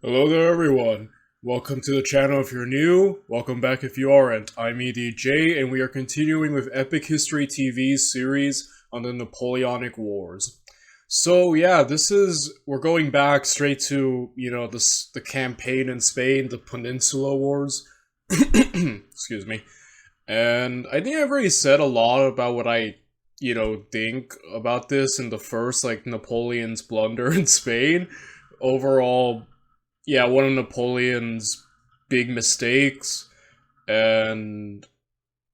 Hello there, everyone. Welcome to the channel if you're new. Welcome back if you aren't. I'm EDJ, and we are continuing with Epic History TV's series on the Napoleonic Wars. So yeah, we're going back straight to the campaign in Spain, the Peninsula Wars. Excuse me. And I think I've already said a lot about what I think about this in the first Napoleon's blunder in Spain. Overall, yeah, one of Napoleon's big mistakes. And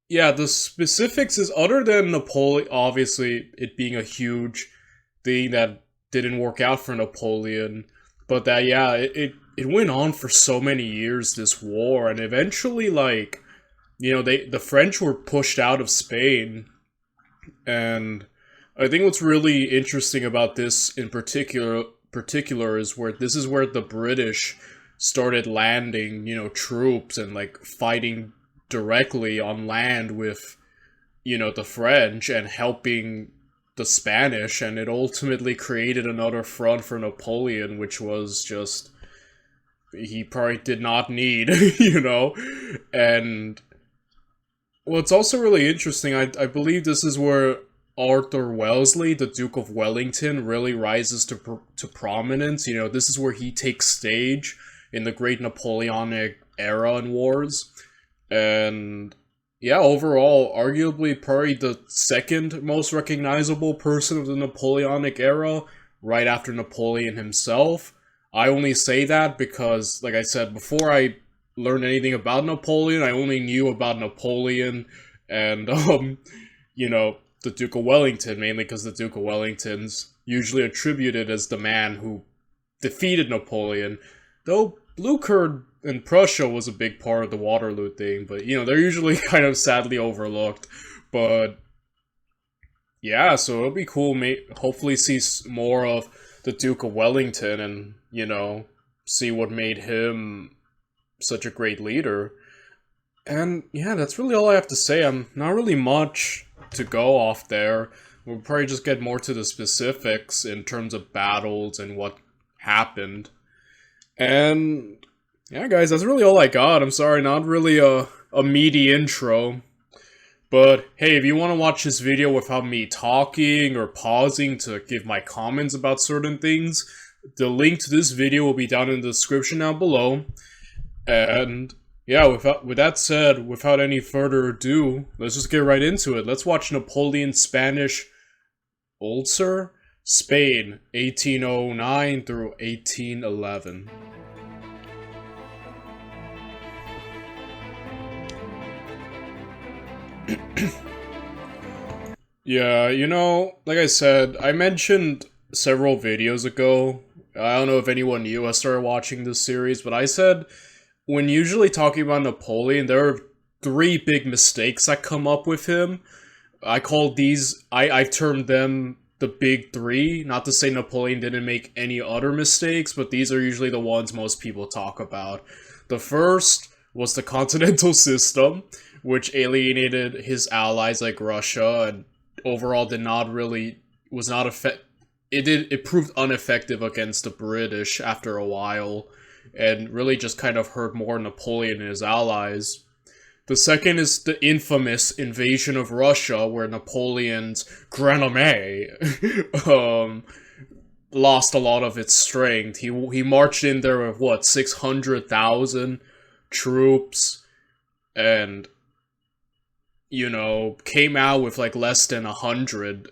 yeah, the specifics is other than Napoleon, obviously, it being a huge thing that didn't work out for Napoleon, but that, yeah, it went on for so many years, this war, and eventually, the French were pushed out of Spain. And I think what's really interesting about this in particular is where this is where the British started landing, troops and fighting directly on land with, the French and helping the Spanish, and it ultimately created another front for Napoleon, which was just he probably did not need, And what's also really interesting, I believe this is where Arthur Wellesley, the Duke of Wellington, really rises to prominence. This is where he takes stage in the Great Napoleonic era and wars. And yeah, overall, arguably probably the second most recognizable person of the Napoleonic era, right after Napoleon himself. I only say that because, like I said, before I learned anything about Napoleon, I only knew about Napoleon and, the Duke of Wellington, mainly because the Duke of Wellington's usually attributed as the man who defeated Napoleon, though Blucher in Prussia was a big part of the Waterloo thing, but, they're usually kind of sadly overlooked. But yeah, so it'll be cool, hopefully see more of the Duke of Wellington and, see what made him such a great leader. And yeah, that's really all I have to say. I'm not really much to go off there. We'll probably just get more to the specifics in terms of battles and what happened. And yeah, guys, that's really all I got. I'm sorry, not really a meaty intro. But hey, if you want to watch this video without me talking or pausing to give my comments about certain things, the link to this video will be down in the description down below. And yeah, with that said, without any further ado, let's just get right into it. Let's watch Napoleon's Spanish Ulcer, Spain, 1809 through 1811. Yeah, like I said, I mentioned several videos ago, I don't know if anyone new has started watching this series, but I said when usually talking about Napoleon, there are three big mistakes that come up with him. I've termed them the big three. Not to say Napoleon didn't make any other mistakes, but these are usually the ones most people talk about. The first was the continental system, which alienated his allies like Russia, and overall it proved ineffective against the British after a while, and really just kind of hurt more Napoleon and his allies. The second is the infamous invasion of Russia, where Napoleon's Grand Armée lost a lot of its strength. He marched in there with, 600,000 troops, and, came out with, less than 100.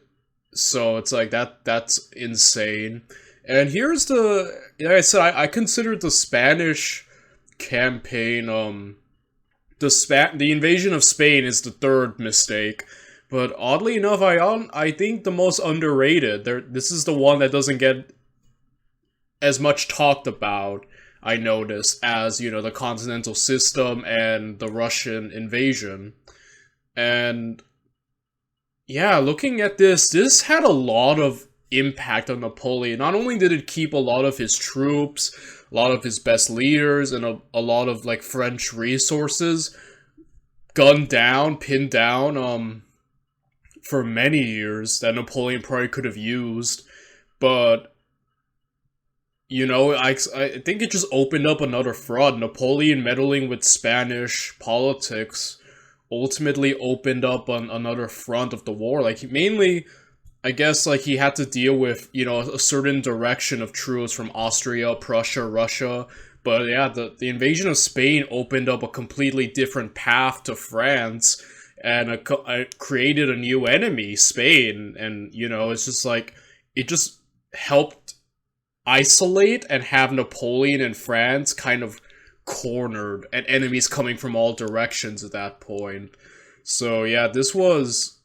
So it's that's insane. And here's like I said, I considered the Spanish campaign, the invasion of Spain is the third mistake. But oddly enough, I think the most underrated, this is the one that doesn't get as much talked about, I noticed, as, the continental system and the Russian invasion. And yeah, looking at this had a lot of impact on Napoleon. Not only did it keep a lot of his troops, a lot of his best leaders, and a lot of French resources pinned down for many years that Napoleon probably could have used, but You know, I think it just opened up another front. Napoleon meddling with Spanish politics ultimately opened up on another front of the war. Like, mainly, I guess, like, he had to deal with, you know, a certain direction of troops from Austria, Prussia, Russia. But yeah, the invasion of Spain opened up a completely different path to France, and created a new enemy, Spain. And, you know, it's just like, it just helped isolate and have Napoleon and France kind of cornered and enemies coming from all directions at that point. So yeah, this was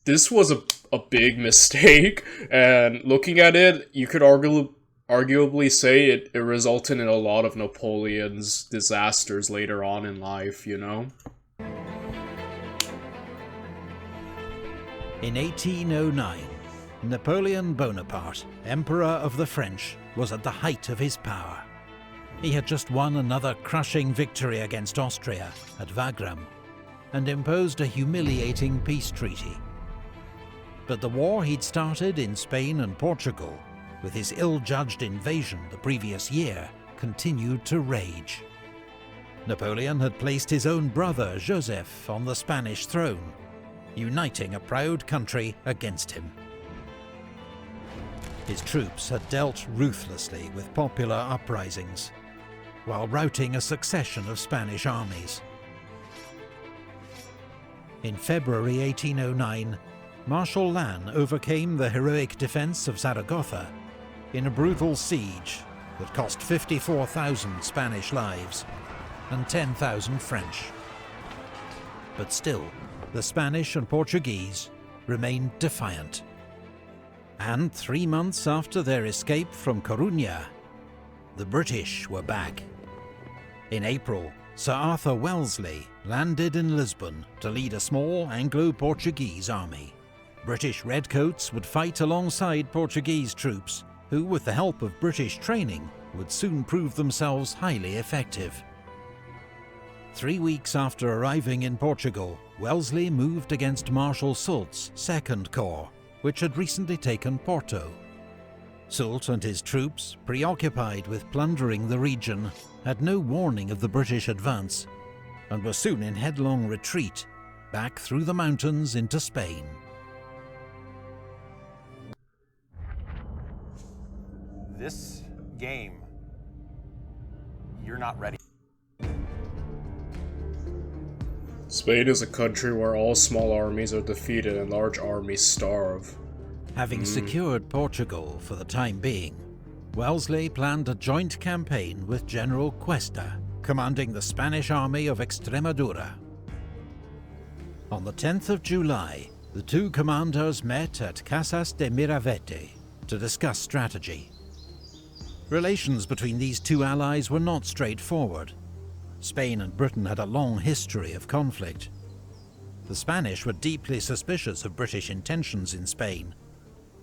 a big mistake, and looking at it, you could arguably say it resulted in a lot of Napoleon's disasters later on in life, you know? In 1809, Napoleon Bonaparte, Emperor of the French, was at the height of his power. He had just won another crushing victory against Austria at Wagram and imposed a humiliating peace treaty. But the war he'd started in Spain and Portugal, with his ill-judged invasion the previous year, continued to rage. Napoleon had placed his own brother Joseph on the Spanish throne, uniting a proud country against him. His troops had dealt ruthlessly with popular uprisings, while routing a succession of Spanish armies. In February 1809, Marshal Lannes overcame the heroic defense of Zaragoza in a brutal siege that cost 54,000 Spanish lives and 10,000 French. But still, the Spanish and Portuguese remained defiant. And 3 months after their escape from Coruña, the British were back. In April, Sir Arthur Wellesley landed in Lisbon to lead a small Anglo-Portuguese army. British redcoats would fight alongside Portuguese troops, who, with the help of British training, would soon prove themselves highly effective. 3 weeks after arriving in Portugal, Wellesley moved against Marshal Soult's Second Corps, which had recently taken Porto. Soult and his troops, preoccupied with plundering the region, had no warning of the British advance, and were soon in headlong retreat, back through the mountains into Spain. This game, you're not ready. Spain is a country where all small armies are defeated and large armies starve. Having secured Portugal for the time being, Wellesley planned a joint campaign with General Cuesta, commanding the Spanish army of Extremadura. On the 10th of July, the two commanders met at Casas de Miravete to discuss strategy. Relations between these two allies were not straightforward. Spain and Britain had a long history of conflict. The Spanish were deeply suspicious of British intentions in Spain,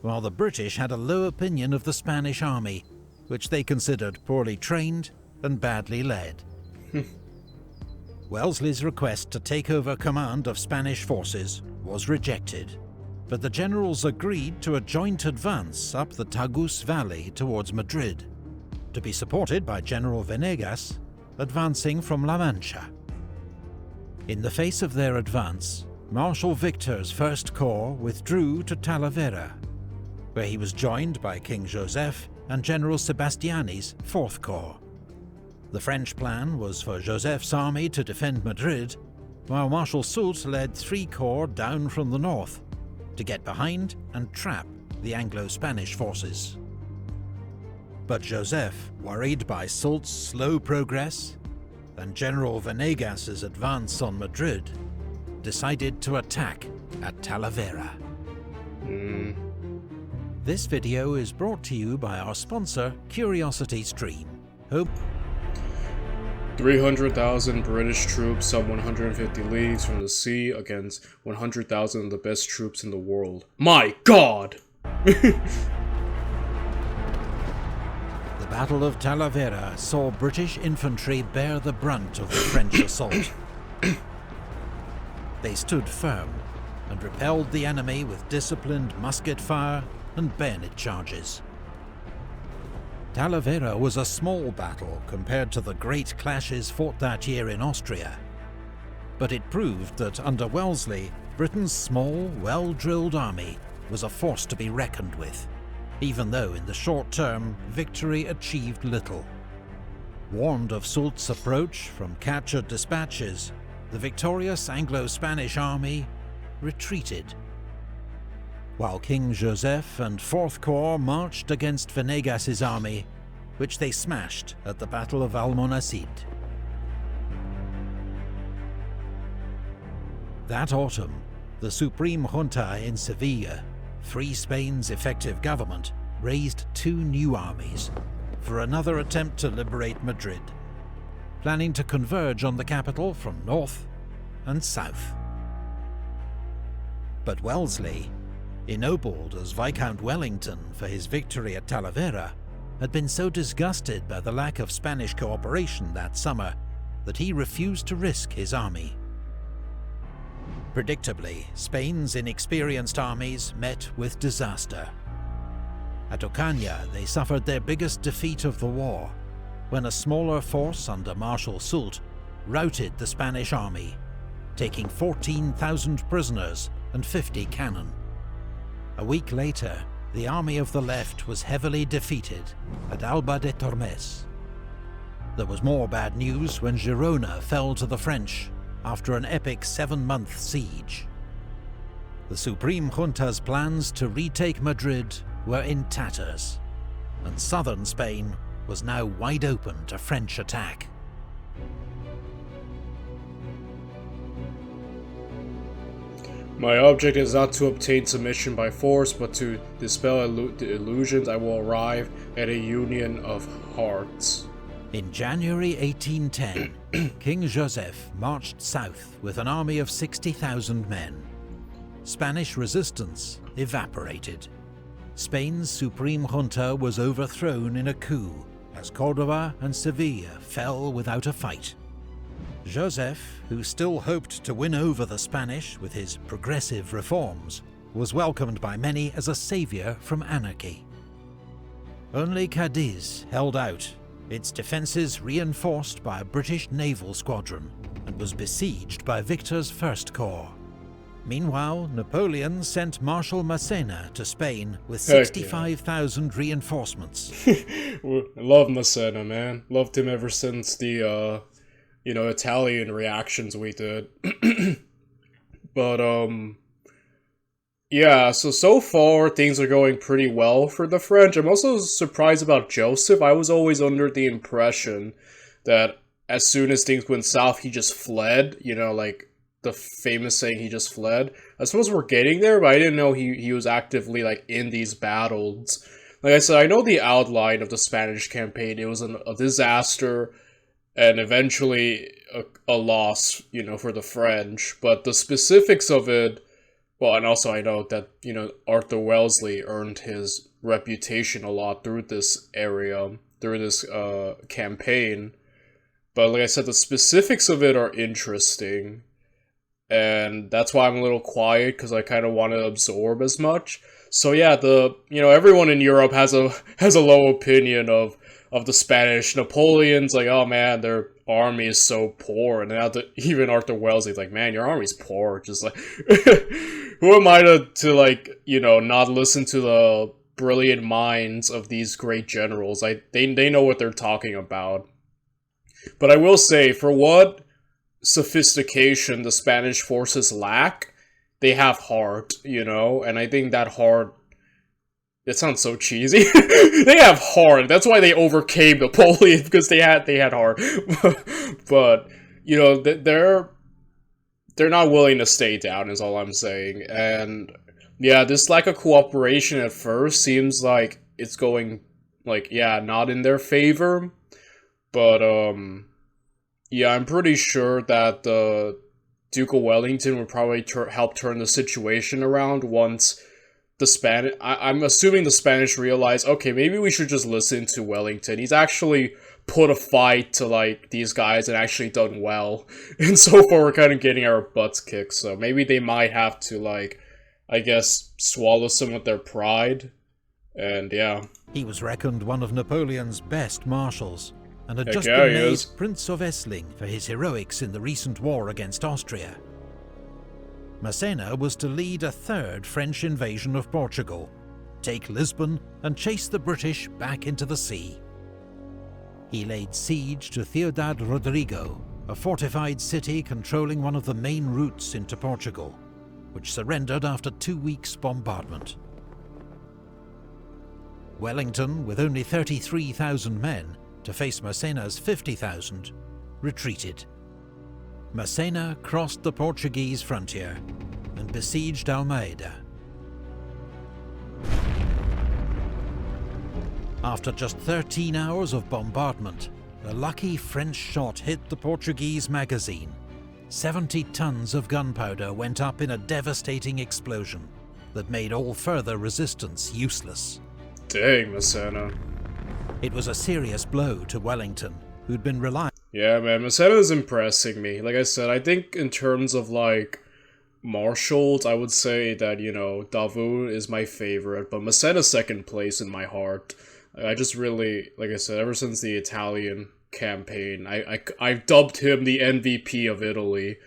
while the British had a low opinion of the Spanish army, which they considered poorly trained and badly led. Wellesley's request to take over command of Spanish forces was rejected, but the generals agreed to a joint advance up the Tagus Valley towards Madrid, to be supported by General Venegas, advancing from La Mancha. In the face of their advance, Marshal Victor's First Corps withdrew to Talavera, where he was joined by King Joseph and General Sebastiani's Fourth Corps. The French plan was for Joseph's army to defend Madrid, while Marshal Soult led 3 corps down from the north to get behind and trap the Anglo-Spanish forces. But Joseph, worried by Soult's slow progress and General Venegas's advance on Madrid, decided to attack at Talavera. This video is brought to you by our sponsor, CuriosityStream. 300,000 British troops some 150 leagues from the sea against 100,000 of the best troops in the world. My God! The Battle of Talavera saw British infantry bear the brunt of the French assault. They stood firm and repelled the enemy with disciplined musket fire and bayonet charges. Talavera was a small battle compared to the great clashes fought that year in Austria. But it proved that under Wellesley, Britain's small, well-drilled army was a force to be reckoned with, even though in the short term, victory achieved little. Warned of Soult's approach from captured dispatches, the victorious Anglo-Spanish army retreated, while King Joseph and Fourth Corps marched against Venegas's army, which they smashed at the Battle of Almonacid. That autumn, the Supreme Junta in Seville, Free Spain's effective government, raised 2 new armies for another attempt to liberate Madrid, planning to converge on the capital from north and south. But Wellesley, ennobled as Viscount Wellington for his victory at Talavera, had been so disgusted by the lack of Spanish cooperation that summer that he refused to risk his army. Predictably, Spain's inexperienced armies met with disaster. At Ocaña, they suffered their biggest defeat of the war, when a smaller force under Marshal Soult routed the Spanish army, taking 14,000 prisoners and 50 cannon. A week later, the army of the left was heavily defeated at Alba de Tormes. There was more bad news when Girona fell to the French after an epic 7-month siege. The Supreme Junta's plans to retake Madrid were in tatters, and southern Spain was now wide open to French attack. My object is not to obtain submission by force, but to dispel the illusions. I will arrive at a union of hearts. In January 1810, King Joseph marched south with an army of 60,000 men. Spanish resistance evaporated. Spain's Supreme Junta was overthrown in a coup, as Córdoba and Seville fell without a fight. Joseph, who still hoped to win over the Spanish with his progressive reforms, was welcomed by many as a saviour from anarchy. Only Cadiz held out, its defences reinforced by a British naval squadron, and was besieged by Victor's First Corps. Meanwhile, Napoleon sent Marshal Massena to Spain with 65,000 reinforcements. Love Massena, man. Loved him ever since the, Italian reactions we did. But, yeah, so far things are going pretty well for the French. I'm also surprised about Joseph. I was always under the impression that as soon as things went south, he just fled, like the famous saying, he just fled. I suppose we're getting there, but I didn't know he was actively, in these battles. Like I said, I know the outline of the Spanish campaign. It was a disaster, and eventually a loss, for the French. But the specifics of it, well, and also I know that, Arthur Wellesley earned his reputation a lot through this area, through this campaign. But like I said, the specifics of it are interesting. And that's why I'm a little quiet, because I kind of want to absorb as much. So yeah, everyone in Europe has a low opinion of the Spanish. Napoleon's like, oh man, their army is so poor. And now even Arthur Wellesley's like, man, your army's poor. Just like, who am I to not listen to the brilliant minds of these great generals? They know what they're talking about. But I will say, for what sophistication the Spanish forces lack, they have heart, and I think that heart, it sounds so cheesy. They have heart. That's why they overcame Napoleon, because they had heart. But they're not willing to stay down, is all I'm saying. And yeah, this lack of cooperation at first seems like it's going not in their favor. But yeah, I'm pretty sure that the Duke of Wellington would probably help turn the situation around once the Spanish... I'm assuming the Spanish realize, okay, maybe we should just listen to Wellington. He's actually put a fight to, these guys and actually done well. And so far, we're kind of getting our butts kicked. So maybe they might have to, I guess, swallow some of their pride And yeah. He was reckoned one of Napoleon's best marshals, and had Heck just yeah, been he made is. Prince of Essling for his heroics in the recent war against Austria. Massena was to lead a third French invasion of Portugal, take Lisbon and chase the British back into the sea. He laid siege to Ciudad Rodrigo, a fortified city controlling one of the main routes into Portugal, which surrendered after 2 weeks' bombardment. Wellington, with only 33,000 men to face Massena's 50,000, retreated. Massena crossed the Portuguese frontier and besieged Almeida. After just 13 hours of bombardment, a lucky French shot hit the Portuguese magazine. 70 tons of gunpowder went up in a devastating explosion that made all further resistance useless. Dang, Massena. It was a serious blow to Wellington, who'd been relying. Yeah, man, Massena's impressing me. Like I said, I think in terms of, like, marshals, I would say that, you know, Davout is my favorite, but Massena's second place in my heart. I just really, like I said, ever since the Italian campaign, I've dubbed him the MVP of Italy.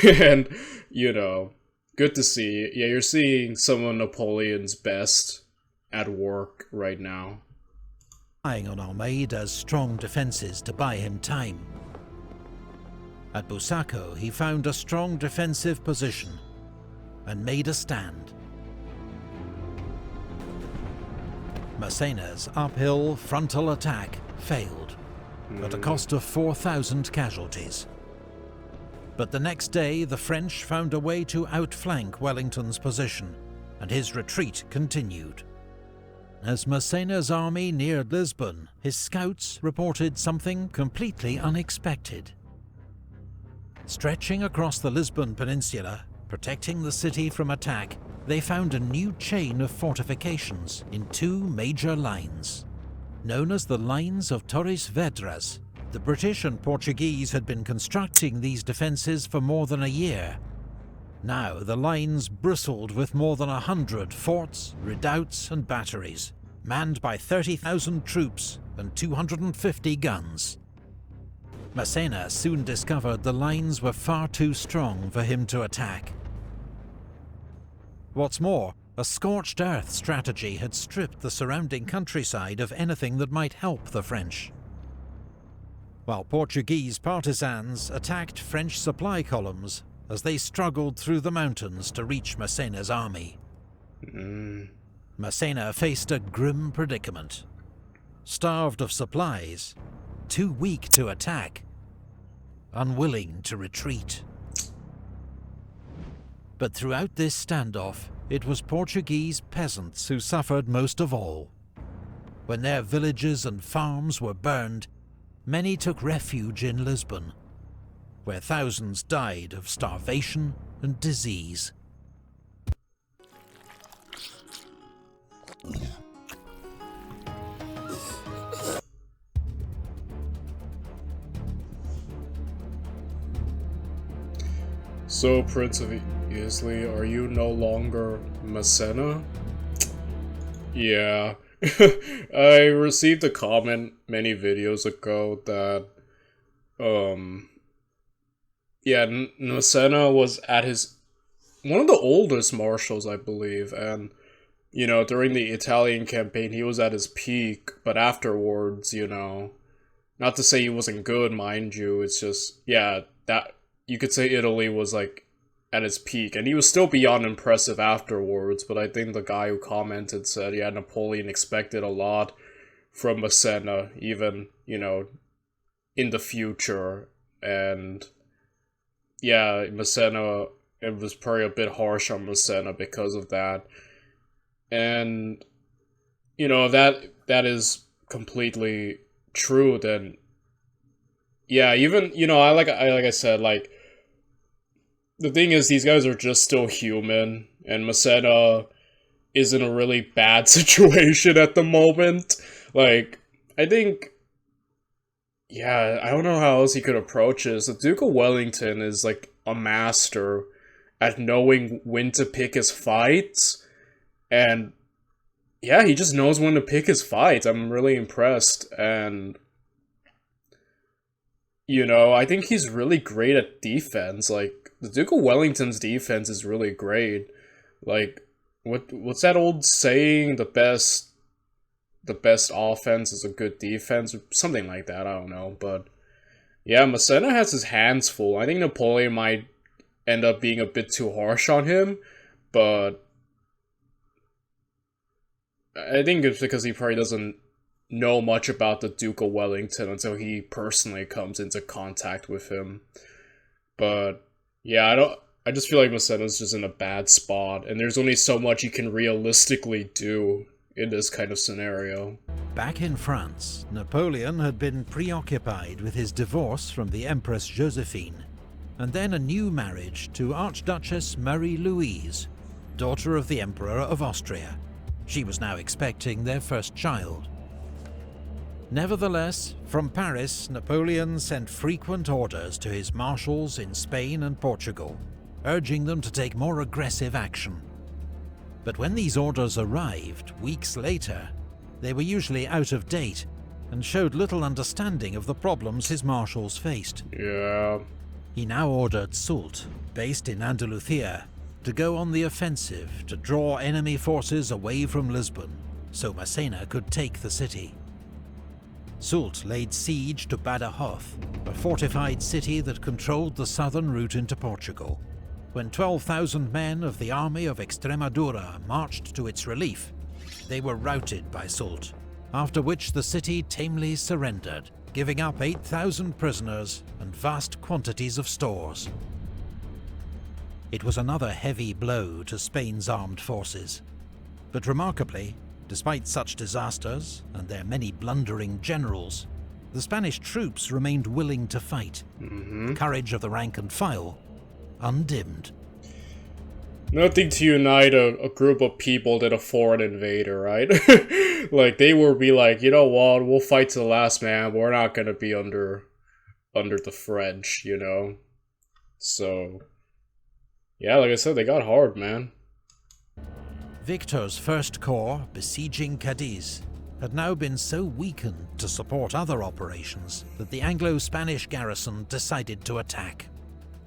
And, you know, good to see. Yeah, you're seeing some of Napoleon's best at work right now. On Almeida's strong defences to buy him time. At Busaco, he found a strong defensive position and made a stand. Massena's uphill frontal attack failed, at a cost of 4,000 casualties. But the next day, the French found a way to outflank Wellington's position, and his retreat continued. As Massena's army neared Lisbon, his scouts reported something completely unexpected. Stretching across the Lisbon peninsula, protecting the city from attack, they found a new chain of fortifications in 2 major lines. Known as the Lines of Torres Vedras, the British and Portuguese had been constructing these defences for more than a year. Now the lines bristled with more than 100 forts, redoubts and batteries, manned by 30,000 troops and 250 guns. Massena soon discovered the lines were far too strong for him to attack. What's more, a scorched earth strategy had stripped the surrounding countryside of anything that might help the French. While Portuguese partisans attacked French supply columns as they struggled through the mountains to reach Massena's army. Massena faced a grim predicament. Starved of supplies, too weak to attack, unwilling to retreat. But throughout this standoff, it was Portuguese peasants who suffered most of all. When their villages and farms were burned, many took refuge in Lisbon, where thousands died of starvation and disease. So, Prince of Islay, are you no longer Massena? Yeah. I received a comment many videos ago that, yeah, Massena was at one of the oldest marshals, I believe, and, you know, during the Italian campaign, he was at his peak, but afterwards, you know, not to say he wasn't good, mind you, it's just, yeah, that, you could say Italy was, like, at its peak, and he was still beyond impressive afterwards, but I think the guy who commented said, yeah, Napoleon expected a lot from Massena, even, you know, in the future, and, yeah, Massena, it was probably a bit harsh on Massena because of that, and, you know, that is completely true, then, yeah, even, you know, like I said, like, the thing is, these guys are just still human, and Massena is in a really bad situation at the moment. Like, I think, yeah, I don't know how else he could approach this. The Duke of Wellington is, like, a master at knowing when to pick his fights, and yeah, he just knows when to pick his fights. I'm really impressed, and you know, I think he's really great at defense. Like, the Duke of Wellington's defense is really great. Like, what's that old saying? The best offense is a good defense, or something like that. I don't know, but yeah, Massena has his hands full. I think Napoleon might end up being a bit too harsh on him, but I think it's because he probably doesn't know much about the Duke of Wellington until he personally comes into contact with him. But yeah, I just feel like Massena's just in a bad spot, and there's only so much he can realistically do in this kind of scenario. Back in France, Napoleon had been preoccupied with his divorce from the Empress Josephine, and then a new marriage to Archduchess Marie-Louise, daughter of the Emperor of Austria. She was now expecting their first child. Nevertheless, from Paris, Napoleon sent frequent orders to his marshals in Spain and Portugal, urging them to take more aggressive action. But when these orders arrived weeks later, they were usually out of date and showed little understanding of the problems his marshals faced. Yeah. He now ordered Soult, based in Andalusia, to go on the offensive to draw enemy forces away from Lisbon, so Massena could take the city. Soult laid siege to Badajoz, a fortified city that controlled the southern route into Portugal. When 12,000 men of the army of Extremadura marched to its relief, they were routed by Soult, after which the city tamely surrendered, giving up 8,000 prisoners and vast quantities of stores. It was another heavy blow to Spain's armed forces, but remarkably, despite such disasters and their many blundering generals, the Spanish troops remained willing to fight. The courage of the rank and file undimmed. Nothing to unite a group of people than a foreign invader, right? Like, they will be like, you know what, we'll fight to the last man, but we're not gonna be under the French, you know? So, yeah, like I said, they got hard, man. Victor's First Corps, besieging Cadiz, had now been so weakened to support other operations that the Anglo-Spanish garrison decided to attack.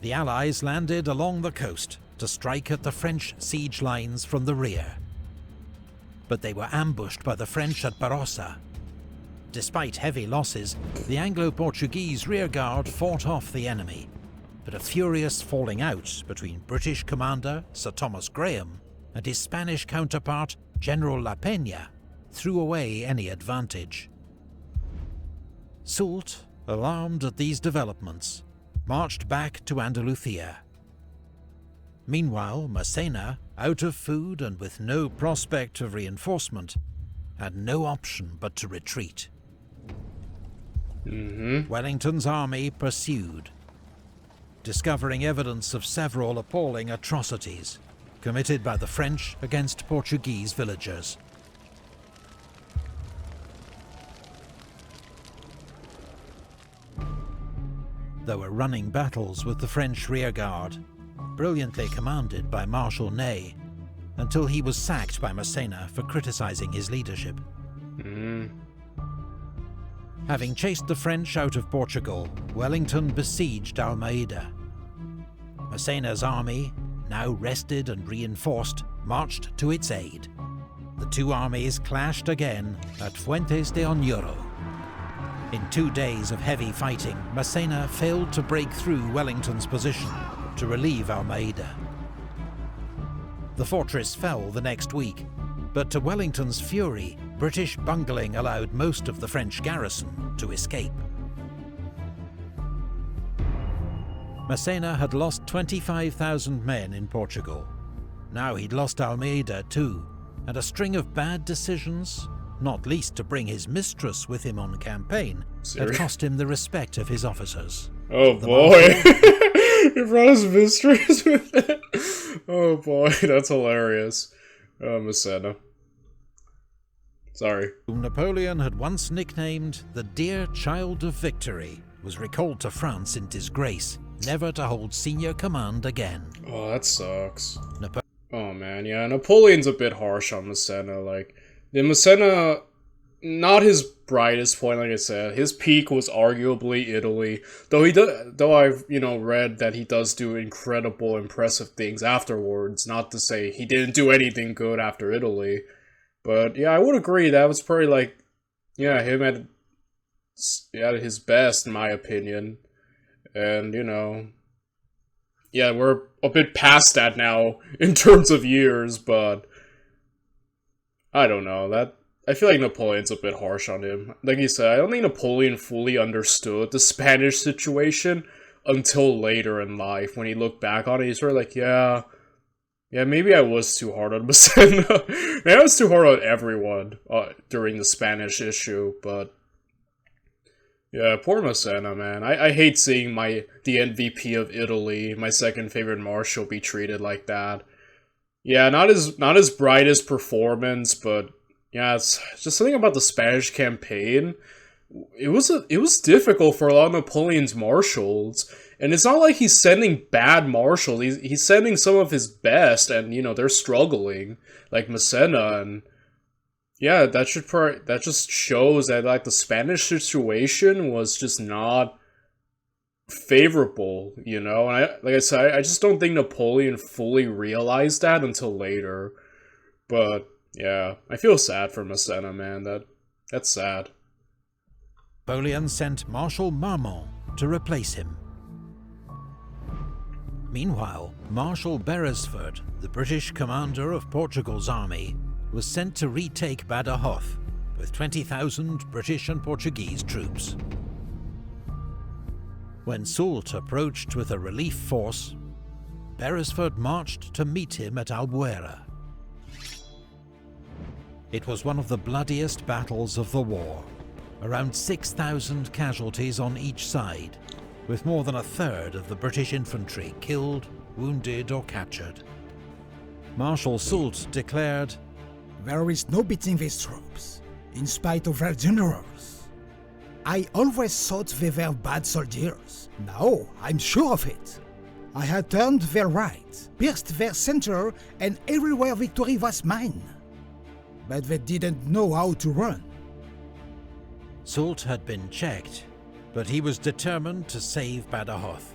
The Allies landed along the coast to strike at the French siege lines from the rear. But they were ambushed by the French at Barossa. Despite heavy losses, the Anglo-Portuguese rearguard fought off the enemy, but a furious falling out between British commander Sir Thomas Graham and his Spanish counterpart, General La Peña, threw away any advantage. Soult, alarmed at these developments, marched back to Andalusia. Meanwhile, Massena, out of food and with no prospect of reinforcement, had no option but to retreat. Wellington's army pursued, discovering evidence of several appalling atrocities committed by the French against Portuguese villagers. There were running battles with the French rearguard, brilliantly commanded by Marshal Ney, until he was sacked by Massena for criticizing his leadership. Having chased the French out of Portugal, Wellington besieged Almeida. Massena's army, now rested and reinforced, marched to its aid. The two armies clashed again at Fuentes de Oñoro. In 2 days of heavy fighting, Massena failed to break through Wellington's position to relieve Almeida. The fortress fell the next week, but to Wellington's fury, British bungling allowed most of the French garrison to escape. Massena had lost 25,000 men in Portugal. Now he'd lost Almeida too, and a string of bad decisions, not least to bring his mistress with him on campaign, had cost him the respect of his officers. Oh boy. He brought his mistress with him. Oh boy, that's hilarious. Massena. Sorry. Whom Napoleon had once nicknamed the Dear Child of Victory, was recalled to France in disgrace, never to hold senior command again. Oh, that sucks. Oh man, yeah, Napoleon's a bit harsh on Massena, like, The Massena, not his brightest point, like I said. His peak was arguably Italy, though I've read that he does do incredible, impressive things afterwards. Not to say he didn't do anything good after Italy, but yeah, I would agree that was probably like, yeah, him at his best in my opinion, and yeah, we're a bit past that now in terms of years, but I don't know that. I feel like Napoleon's a bit harsh on him. Like you said, I don't think Napoleon fully understood the Spanish situation until later in life. When he looked back on it, he's sort of like, yeah, maybe I was too hard on Massena. Maybe I was too hard on everyone during the Spanish issue, but yeah, poor Massena, man. I hate seeing the MVP of Italy, my second favorite marshal, be treated like that. Yeah, not his brightest performance, but yeah, it's just something about the Spanish campaign. It was difficult for a lot of Napoleon's marshals, and it's not like he's sending bad marshals. He's sending some of his best, and they're struggling, like Massena, and yeah, that just shows that like the Spanish situation was just not favorable, And like I said, I just don't think Napoleon fully realized that until later, but. Yeah, I feel sad for Massena, man. That's sad. Napoleon sent Marshal Marmont to replace him. Meanwhile, Marshal Beresford, the British commander of Portugal's army, was sent to retake Badajoz with 20,000 British and Portuguese troops. When Soult approached with a relief force, Beresford marched to meet him at Albuera. It was one of the bloodiest battles of the war. Around 6,000 casualties on each side, with more than a third of the British infantry killed, wounded or captured. Marshal Soult declared, "There is no beating these troops, in spite of their generals. I always thought they were bad soldiers. Now I'm sure of it. I had turned their right, pierced their center, and everywhere victory was mine. But they didn't know how to run." Soult had been checked, but he was determined to save Badajoz.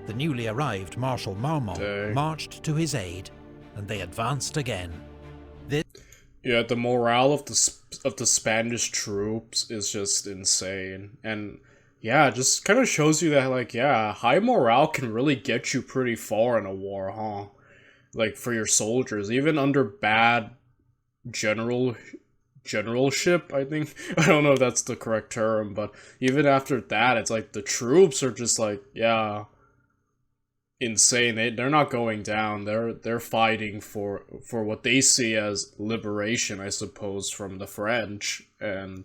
The newly arrived Marshal Marmont marched to his aid, and they advanced again. Yeah, the morale of the Spanish troops is just insane, and yeah, it just kind of shows you that like high morale can really get you pretty far in a war, huh? Like for your soldiers, even under bad generalship, I think. I don't know if that's the correct term, but even after that, it's like the troops are just like, insane. They're not going down. They're fighting for what they see as liberation, I suppose, from the French. And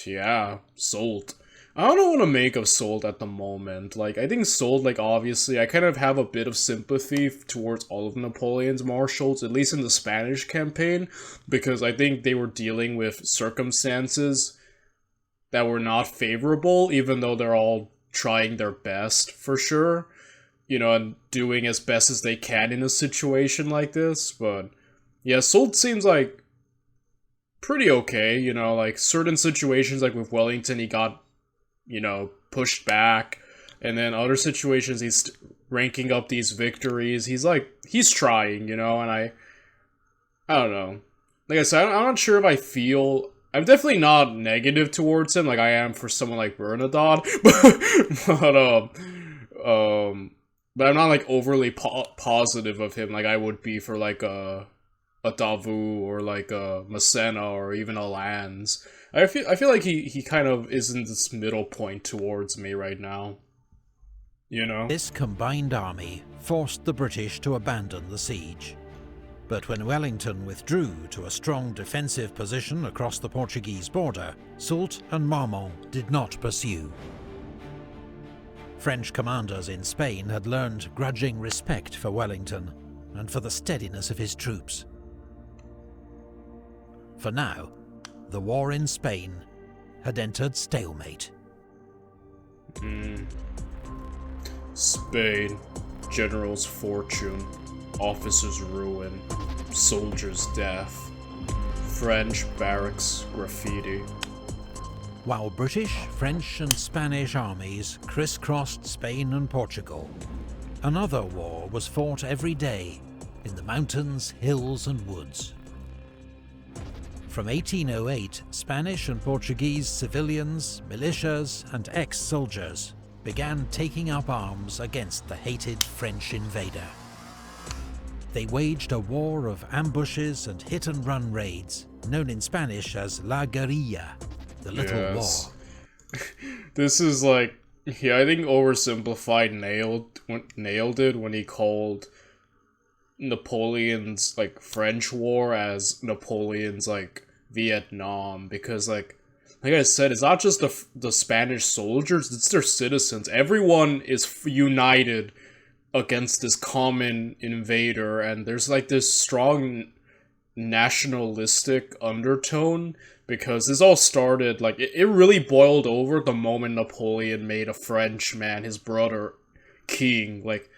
yeah, Soult. I don't know what to make of Soult at the moment. Like, I think Soult, like, obviously, I kind of have a bit of sympathy towards all of Napoleon's marshals, at least in the Spanish campaign, because I think they were dealing with circumstances that were not favorable, even though they're all trying their best, for sure, and doing as best as they can in a situation like this. But yeah, Soult seems like pretty okay, like certain situations, like with Wellington, he got pushed back, and then other situations he's ranking up these victories. He's trying, and I don't know. Like I said, I'm not sure if I'm definitely not negative towards him like I am for someone like Bernadotte, but I'm not like overly positive of him like I would be for like a Davout or like a Massena or even a Lannes. I feel like he kind of is in this middle point towards me right now. This combined army forced the British to abandon the siege. But when Wellington withdrew to a strong defensive position across the Portuguese border, Soult and Marmont did not pursue. French commanders in Spain had learned grudging respect for Wellington and for the steadiness of his troops. For now, the war in Spain had entered stalemate. Spain. General's fortune. Officers' ruin. soldier's death. French barracks graffiti. While British, French and Spanish armies crisscrossed Spain and Portugal, another war was fought every day in the mountains, hills and woods. From 1808, Spanish and Portuguese civilians, militias and ex-soldiers began taking up arms against the hated French invader. They waged a war of ambushes and hit-and-run raids, known in Spanish as La Guerrilla, the Little War. This is like, yeah, I think oversimplified nailed it when he called Napoleon's like French war as Napoleon's like Vietnam, because like I said, it's not just the Spanish soldiers, it's their citizens. Everyone is united against this common invader, and there's like this strong nationalistic undertone, because this all started, like, it really boiled over the moment Napoleon made a Frenchman, his brother, king. Like,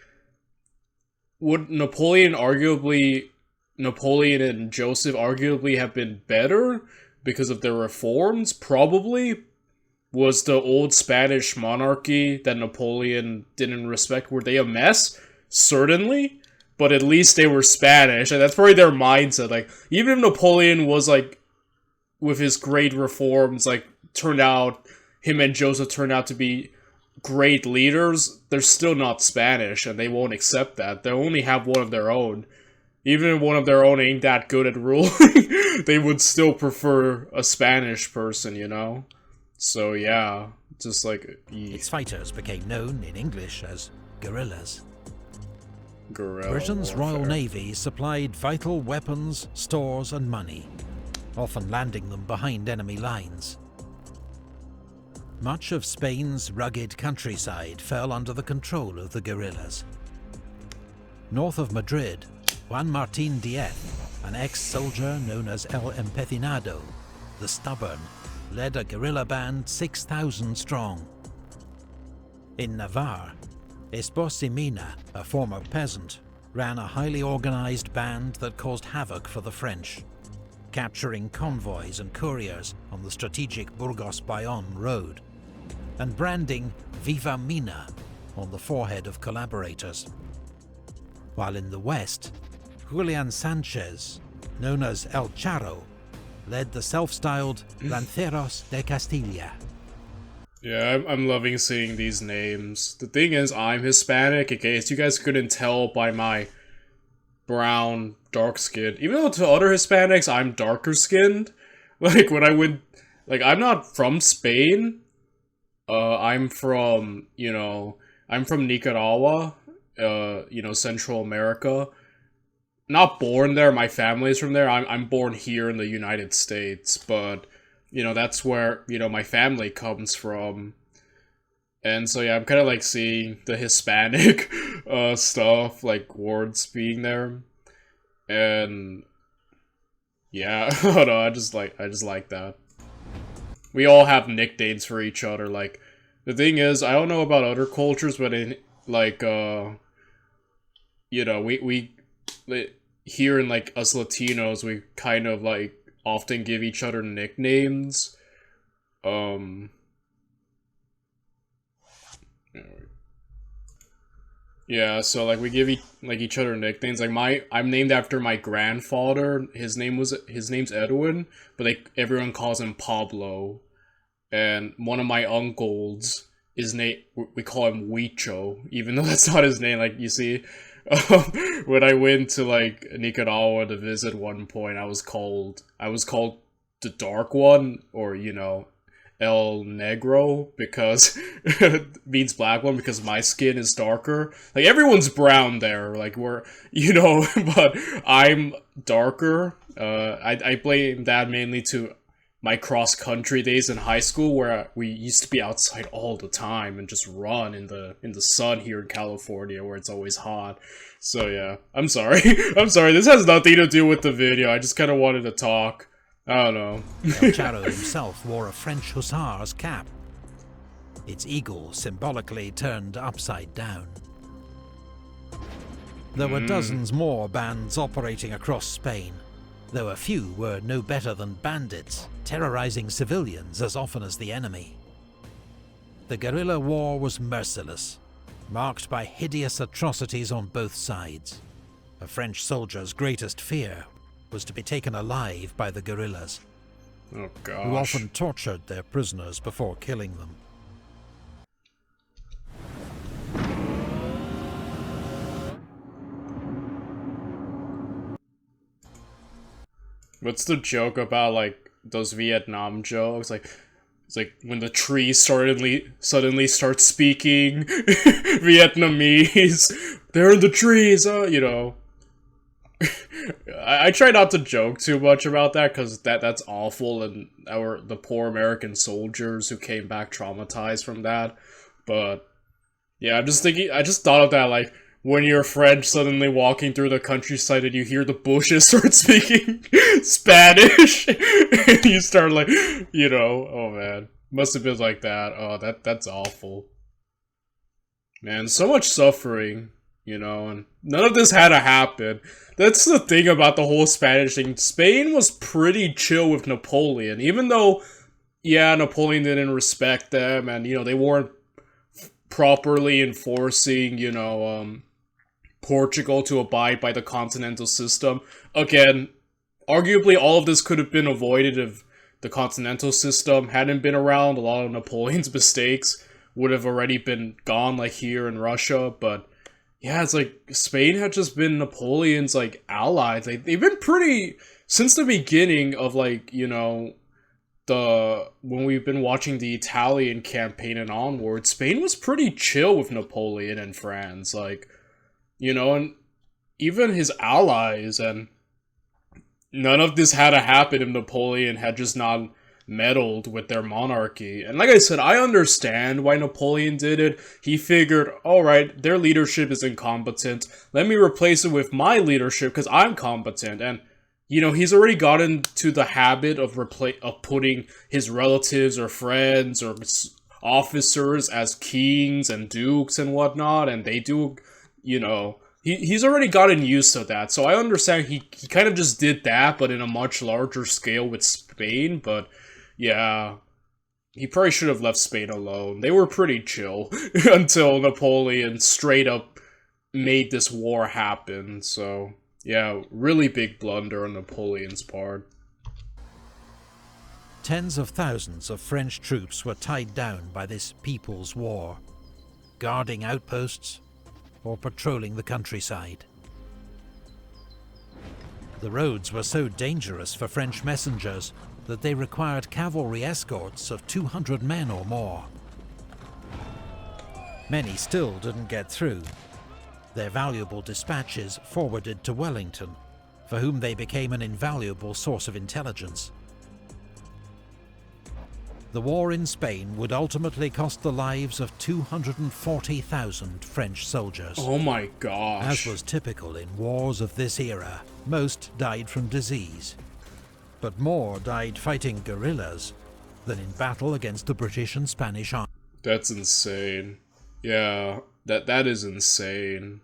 would Napoleon and Joseph arguably have been better because of their reforms? Probably. Was the old Spanish monarchy that Napoleon didn't respect, were they a mess? Certainly. But at least they were Spanish, and that's probably their mindset. Like, even if Napoleon was, like, with his great reforms, like, him and Joseph turned out to be great leaders, they're still not Spanish, and they won't accept that. They only have one of their own. Even if one of their own ain't that good at ruling, they would still prefer a Spanish person, you know? So yeah, just like... Its fighters became known in English as guerrillas. Guerrilla Britain's warfare. Royal Navy supplied vital weapons, stores and money, often landing them behind enemy lines. Much of Spain's rugged countryside fell under the control of the guerrillas. North of Madrid, Juan Martín Díez, an ex-soldier known as El Empecinado, the Stubborn, led a guerrilla band 6,000 strong. In Navarre, Esposimina, a former peasant, ran a highly organized band that caused havoc for the French, capturing convoys and couriers on the strategic Burgos-Bayonne road, and branding Viva Mina on the forehead of collaborators. While in the west, Julian Sanchez, known as El Charro, led the self-styled Lanceros de Castilla. Yeah, I'm loving seeing these names. The thing is, I'm Hispanic, in case you guys couldn't tell by my brown, dark skin. Even though to other Hispanics, I'm darker skinned. Like, when I went... Like, I'm not from Spain. I'm from, I'm from Nicaragua, Central America. Not born there, my family's from there. I'm born here in the United States, but, that's where, my family comes from. And so, yeah, I'm kind of, like, seeing the Hispanic stuff, like, words being there. And, yeah, I don't know, I just like that. We all have nicknames for each other, like, the thing is, I don't know about other cultures, but in, like, we here in, like, us Latinos, we kind of, like, often give each other nicknames. Yeah, so, like, we give each other nicknames. Like, I'm named after my grandfather. His name's Edwin, but everyone calls him Pablo. And one of my uncles, we call him Huicho, even though that's not his name. Like, you see, when I went to, like, Nicaragua to visit one point, I was called the Dark One, or, El Negro, because it means black one, because my skin is darker. Like, everyone's brown there, like, but I'm darker. I blame that mainly to my cross-country days in high school, where we used to be outside all the time and just run in the sun here in California, where it's always hot. So yeah, I'm sorry. This has nothing to do with the video. I just kind of wanted to talk. I don't know. El Charro himself wore a French hussar's cap, its eagle symbolically turned upside down. There were dozens more bands operating across Spain, though a few were no better than bandits, terrorizing civilians as often as the enemy. The guerrilla war was merciless, marked by hideous atrocities on both sides. A French soldier's greatest fear was to be taken alive by the guerrillas, Oh gosh. who often tortured their prisoners before killing them. What's the joke about, like, those Vietnam jokes? Like, it's like when the trees suddenly start speaking Vietnamese. They're in the trees, you know. I try not to joke too much about that because that's awful, and the poor American soldiers who came back traumatized from that. But yeah, I just thought of that, like, when you're French suddenly walking through the countryside and you hear the bushes start speaking Spanish, and you start, like, you know, oh man, must have been like that. Oh, that's awful. Man, so much suffering, you know, and none of this had to happen. That's the thing about the whole Spanish thing. Spain was pretty chill with Napoleon, even though, yeah, Napoleon didn't respect them, and, you know, they weren't properly enforcing, you know, Portugal to abide by the continental system. Again, arguably all of this could have been avoided if the continental system hadn't been around. A lot of Napoleon's mistakes would have already been gone, like here in Russia, but yeah, it's like Spain had just been Napoleon's, like, allies. Like, they've been pretty since the beginning of, like, you know, when we've been watching the Italian campaign and onward. Spain was pretty chill with Napoleon and France, like, you know, and even his allies, and none of this had to happen if Napoleon had just not meddled with their monarchy. And like I said, I understand why Napoleon did it. He figured, alright, their leadership is incompetent. Let me replace it with my leadership because I'm competent. And, you know, he's already gotten to the habit of putting his relatives or friends or officers as kings and dukes and whatnot, and they do, you know, he's already gotten used to that. So I understand he kind of just did that, but in a much larger scale with Spain. But yeah, he probably should have left Spain alone. They were pretty chill until Napoleon straight up made this war happen. So yeah, really big blunder on Napoleon's part. Tens of thousands of French troops were tied down by this People's War, guarding outposts or patrolling the countryside. The roads were so dangerous for French messengers that they required cavalry escorts of 200 men or more. Many still didn't get through, their valuable dispatches forwarded to Wellington, for whom they became an invaluable source of intelligence. The war in Spain would ultimately cost the lives of 240,000 French soldiers. Oh my gosh. As was typical in wars of this era, most died from disease, but more died fighting guerrillas than in battle against the British and Spanish armies. That's insane. Yeah, that is insane.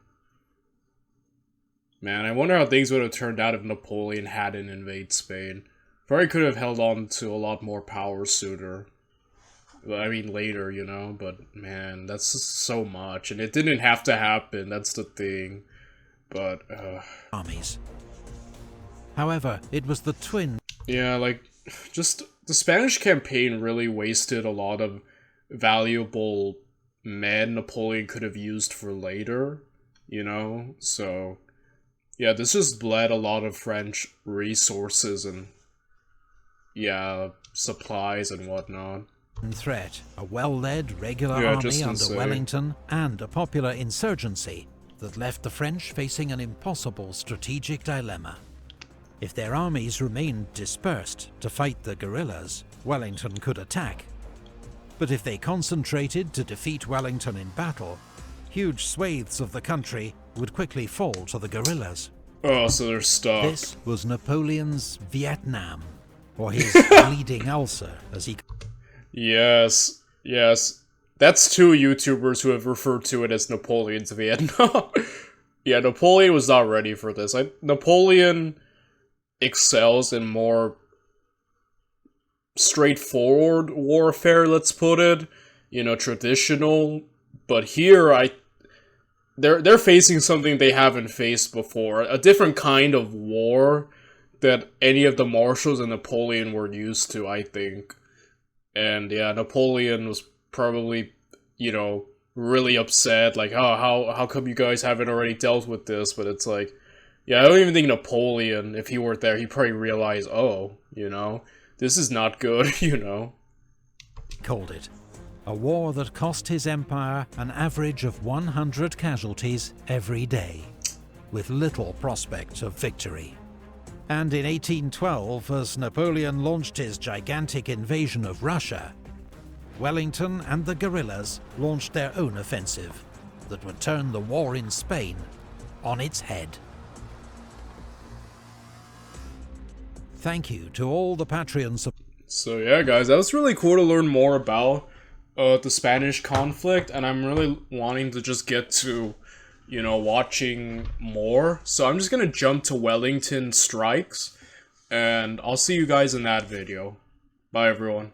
Man, I wonder how things would have turned out if Napoleon hadn't invaded Spain. Probably could have held on to a lot more power sooner. I mean, later, you know, but man, that's just so much, and it didn't have to happen, that's the thing. But, armies. However, it was the twin... Yeah, like, just, the Spanish campaign really wasted a lot of valuable men Napoleon could have used for later, you know, so... Yeah, this just bled a lot of French resources and, yeah, supplies and whatnot. Threat, a well-led regular army under insane. Wellington, and a popular insurgency that left the French facing an impossible strategic dilemma. If their armies remained dispersed to fight the guerrillas, Wellington could attack. But if they concentrated to defeat Wellington in battle, huge swathes of the country would quickly fall to the guerrillas. Oh, so they're stuck. This was Napoleon's Vietnam, or his bleeding ulcer, as he... Yes, yes. That's two YouTubers who have referred to it as Napoleon's Vietnam. Yeah, Napoleon was not ready for this. Napoleon excels in more straightforward warfare, let's put it. You know, traditional. But here, they're facing something they haven't faced before. A different kind of war that any of the marshals and Napoleon were used to, I think. And yeah, Napoleon was probably, you know, really upset, like, oh, how come you guys haven't already dealt with this? But it's like, yeah, I don't even think Napoleon, if he were there, he'd probably realize, oh, you know, this is not good, you know. Called it a war that cost his empire an average of 100 casualties every day, with little prospect of victory. And in 1812, as Napoleon launched his gigantic invasion of Russia, Wellington and the guerrillas launched their own offensive that would turn the war in Spain on its head. Thank you to all the Patreons. So yeah, guys, that was really cool to learn more about the Spanish conflict, and I'm really wanting to just get to, you know, watching more. So I'm just gonna jump to Wellington strikes, and I'll see you guys in that video. Bye, everyone.